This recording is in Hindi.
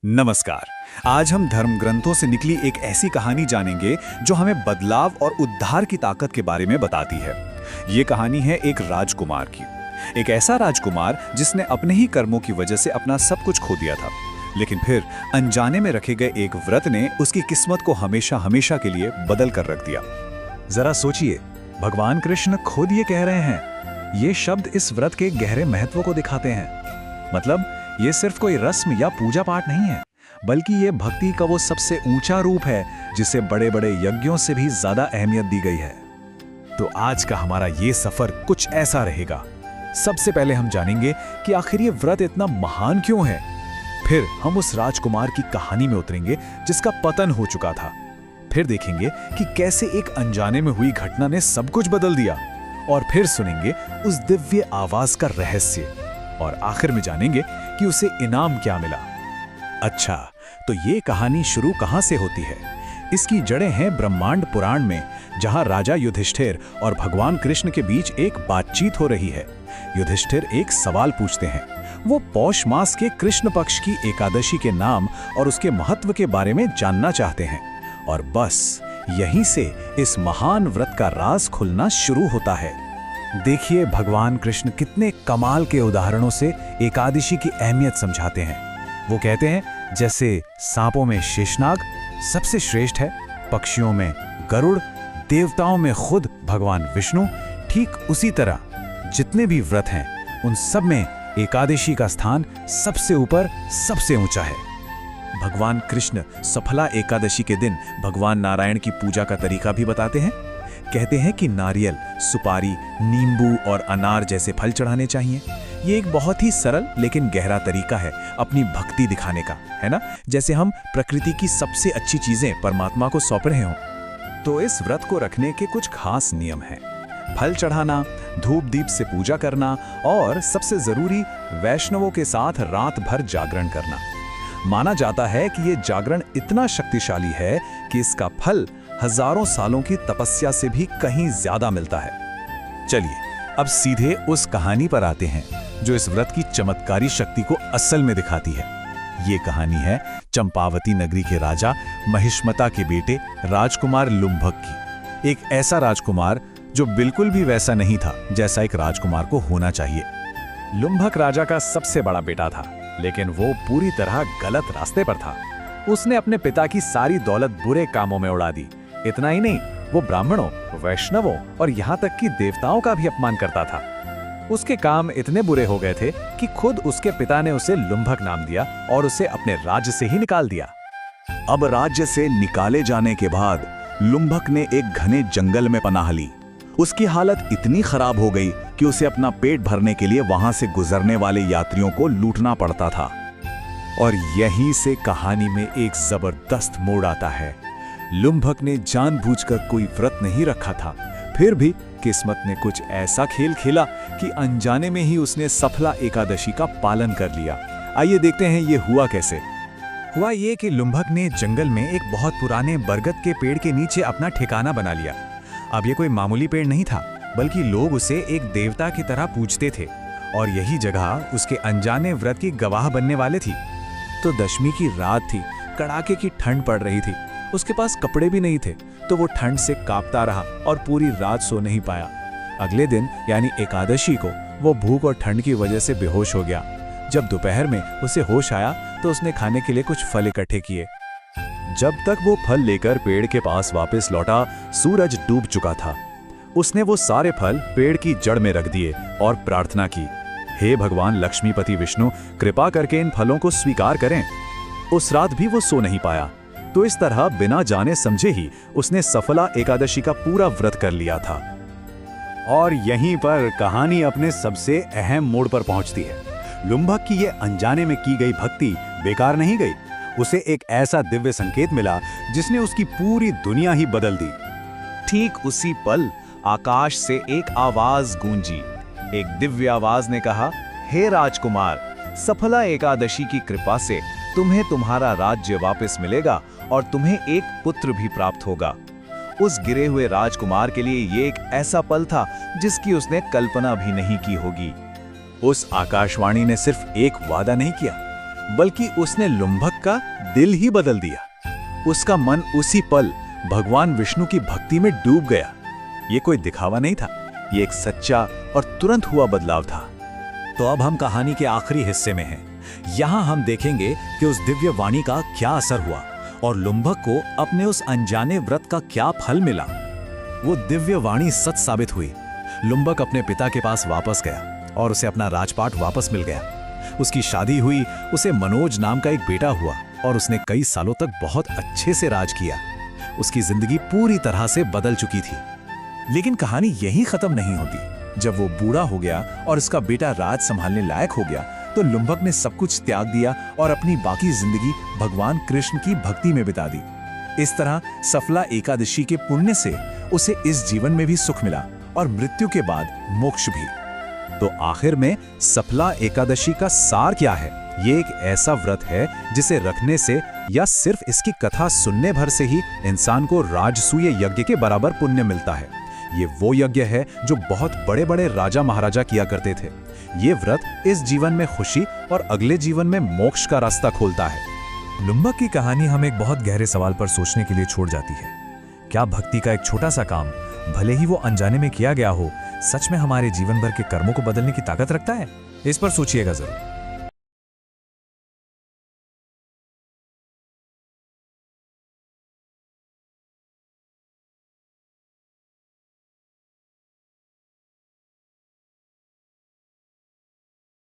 नमस्कार। आज हम धर्म ग्रंथों से निकली एक ऐसी कहानी जानेंगे जो हमें बदलाव और उद्धार की ताकत के बारे में बताती है। ये कहानी है एक राजकुमार की। एक ऐसा राजकुमार जिसने अपने ही कर्मों की वजह से अपना सब कुछ खो दिया था, लेकिन फिर अनजाने में रखे गए एक व्रत ने उसकी किस्मत को हमेशा हमेशा के लिए बदल कर रख दिया। जरा सोचिए, भगवान कृष्ण खुद ये कह रहे हैं। ये शब्द इस व्रत के गहरे महत्व को दिखाते हैं। मतलब ये सिर्फ कोई रस्म या पूजा पाठ नहीं है, बल्कि ये भक्ति का वो सबसे ऊंचा रूप है जिसे बड़े बड़े यज्ञों से भी ज्यादा अहमियत दी गई है। तो आज का हमारा ये सफर कुछ ऐसा रहेगा। सबसे पहले हम जानेंगे कि आखिर ये व्रत इतना महान क्यों है। फिर हम उस राजकुमार की कहानी में उतरेंगे जिसका पतन हो चुका था। फिर देखेंगे कि कैसे एक अनजाने में हुई घटना ने सब कुछ बदल दिया। और फिर सुनेंगे उस दिव्य आवाज का रहस्य। और आखिर में जानेंगे कि उसे इनाम क्या मिला। अच्छा, तो ये कहानी शुरू कहां से होती है? इसकी जड़ें हैं ब्रह्मांड पुराण में, जहां राजा युधिष्ठिर और भगवान कृष्ण के बीच एक बातचीत हो रही है। युधिष्ठिर एक सवाल पूछते हैं। वो पौष मास के कृष्ण पक्ष की एकादशी के नाम और उसके महत्व के बारे में जानना चाहते हैं। और बस यहीं से इस महान व्रत का राज खुलना शुरू होता है। देखिए भगवान कृष्ण कितने कमाल के उदाहरणों से एकादशी की अहमियत समझाते हैं। वो कहते हैं, जैसे सांपों में शेषनाग सबसे श्रेष्ठ है, पक्षियों में गरुड़, देवताओं में खुद भगवान विष्णु, ठीक उसी तरह जितने भी व्रत हैं उन सब में एकादशी का स्थान सबसे ऊपर, सबसे ऊंचा है। भगवान कृष्ण सफला एकादशी के दिन भगवान नारायण की पूजा का तरीका भी बताते हैं। कहते हैं कि नारियल, सुपारी, नींबू और अनार जैसे फल चढ़ाने चाहिए। ये एक बहुत ही सरल लेकिन गहरा तरीका है अपनी भक्ति दिखाने का, है ना? जैसे हम प्रकृति की सबसे अच्छी चीजें परमात्मा को सौंप रहे हों। तो इस व्रत को रखने के कुछ खास नियम हैं। फल चढ़ाना, धूप दीप से पूजा करना और सबसे जरूरी वैष्णवों के साथ रात भर जागरण करना। माना जाता है कि ये जागरण इतना शक्तिशाली है कि इसका फल हजारों सालों की तपस्या से भी कहीं ज्यादा मिलता है। चलिए अब सीधे उस कहानी पर आते हैं जो इस व्रत की चमत्कारी शक्ति को असल में दिखाती है। ये कहानी है चंपावती नगरी के राजा महिष्मता के बेटे राजकुमार लुम्भक की। एक ऐसा राजकुमार जो बिल्कुल भी वैसा नहीं था जैसा एक राजकुमार को होना चाहिए। लुम्भक राजा का सबसे बड़ा बेटा था, लेकिन वो पूरी तरह गलत रास्ते पर था। उसने अपने पिता की सारी दौलत बुरे कामों में उड़ा दी। इतना ही नहीं, वो ब्राह्मणों, वैष्णवों और यहाँ तक कि देवताओं का भी अपमान करता था। उसके काम इतने बुरे हो गए थे कि खुद उसके पिता ने उसे लुम्भक नाम दिया और उसे अपने राज्य से ही निकाल दिया। अब राज्य से निकाले जाने के बाद लुम्भक ने एक घने जंगल में पनाह ली। उसकी हालत इतनी खराब हो गई कि उसे अपना पेट भरने के लिए वहां से गुजरने वाले यात्रियों को लूटना पड़ता था। और यहीं से कहानी में एक जबरदस्त मोड़ आता है। लुम्भक ने जानबूझकर कोई व्रत नहीं रखा था, फिर भी किस्मत ने कुछ ऐसा खेल खेला कि अनजाने में ही उसने सफला एकादशी का पालन कर लिया। आइए देखते हैं ये हुआ कैसे। हुआ ये कि लुम्भक ने जंगल में एक बहुत पुराने बरगद के पेड़ के नीचे अपना ठिकाना बना लिया। अब ये कोई मामूली पेड़ नहीं था, बल्कि लोग उसे एक देवता की तरह पूजते थे और यही जगह उसके अनजाने व्रत की गवाह बनने वाले थी। तो दशमी की रात थी, कड़ाके की ठंड पड़ रही थी। उसके पास कपड़े भी नहीं थे, तो वो ठंड से कांपता रहा और पूरी रात सो नहीं पाया। अगले दिन यानी एकादशी को वो भूख और ठंड की वजह से बेहोश हो गया। जब दोपहर में उसे होश आया तो उसने खाने के लिए कुछ फल इकट्ठे किए। जब तक वो फल लेकर पेड़ के पास वापस लौटा, सूरज डूब चुका था। उसने वो सारे फल पेड़ की जड़ में रख दिए और प्रार्थना की, हे भगवान लक्ष्मीपति विष्णु, कृपा करके इन फलों को स्वीकार करें। उस रात भी वो सो नहीं पाया। तो इस तरह बिना जाने समझे ही उसने सफला एकादशी का पूरा व्रत कर लिया था। और यहीं पर कहानी अपने सबसे अहम मोड़ पर पहुंचती है। लुम्भक की ये अनजाने में की गई भक्ति बेकार नहीं गई। उसे एक ऐसा दिव्य संकेत मिला जिसने उसकी पूरी दुनिया ही बदल दी। ठीक उसी पल आकाश से एक आवाज गूंजी। एक दिव्य आवाज ने कहा, हे राजकुमार, सफला एकादशी की कृपा से तुम्हें तुम्हारा राज्य वापस मिलेगा और तुम्हें एक पुत्र भी प्राप्त होगा। उस गिरे हुए राजकुमार के लिए ये एक ऐसा पल था जिसकी उसने कल्पना भी नहीं की होगी। उस आकाशवाणी ने सिर्फ एक वादा नहीं किया, बल्कि उसने लुम्भक का दिल ही बदल दिया। उसका मन उसी पल भगवान विष्णु की भक्ति में डूब गया। ये कोई दिखावा नहीं था, ये एक सच्चा और तुरंत हुआ बदलाव था। तो अब हम कहानी के आखिरी हिस्से में हैं। यहाँ हम देखेंगे कि उस दिव्य वाणी का क्या असर हुआ और लुम्भक को अपने उस अनजाने व्रत का क्या फल मिला। वो दिव्य वाणी सच साबित हुई। लुम्भक अपने पिता के पास वापस गया और उसे अपना राजपाट वापस मिल गया। उसकी शादी हुई, उसे मनोज नाम का एक बेटा हुआ और उसने कई सालों तक बहुत अच्छे से राज किया। उसकी जिंदगी पूरी तरह से बदल चुकी थी। लेकिन कहानी यहीं खत्म नहीं होती। जब वो बूढ़ा हो गया और उसका बेटा राज संभालने लायक हो गया तो लुम्भक ने सब कुछ त्याग दिया और अपनी बाकी जिंदगी भगवान कृष्ण की भक्ति में बिता दी। इस तरह सफला एकादशी के पुण्य से उसे इस जीवन में भी सुख मिला और मृत्यु के बाद मोक्ष भी। तो आखिर में सफला एकादशी का सार क्या है? ये एक ऐसा व्रत है जिसे रखने से या सिर्फ इसकी कथा सुनने भर से ही इंसान को राजसूय यज्ञ के बराबर पुण्य मिलता है। ये वो यज्ञ है जो बहुत बड़े बड़े राजा महाराजा किया करते थे। ये व्रत इस जीवन में खुशी और अगले जीवन में मोक्ष का रास्ता खोलता है। लुम्भक की कहानी हमें एक बहुत गहरे सवाल पर सोचने के लिए छोड़ जाती है। क्या भक्ति का एक छोटा सा काम, भले ही वो अनजाने में किया गया हो, सच में हमारे जीवन भर के कर्मों को बदलने की ताकत रखता है? इस पर सोचिएगा जरूर।